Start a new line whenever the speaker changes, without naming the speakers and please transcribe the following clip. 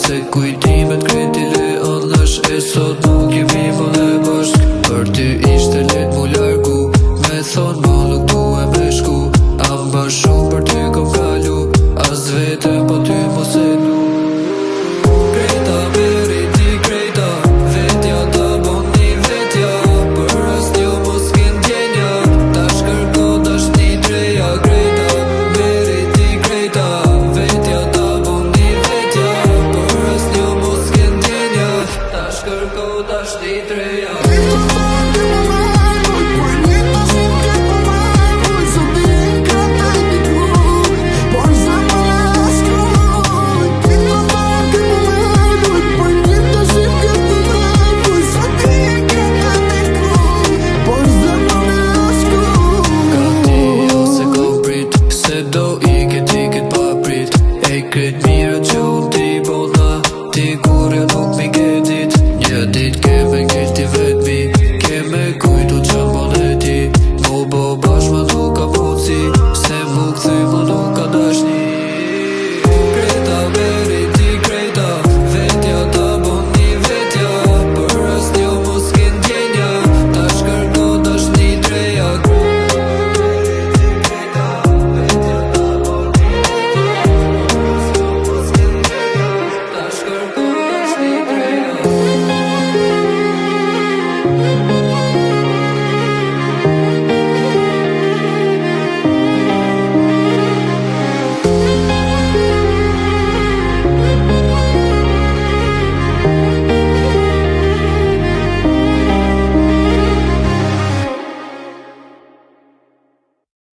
Se kujtimet kreti le allash e sot nuk jemi vëlle bashk. Për ty ishte let mu largu, me thon ma nuk du e me shku. Amba shumë për ty kom kalu, as vete po ty mos e du. Krejta veri ti krejta, vetja ta bon një vetja. Për as njo mos ken djenja, ta shkërko ta shni treja. Krejta veri ti krejta, vetja ta bon një vetja. Kërko ta shti tre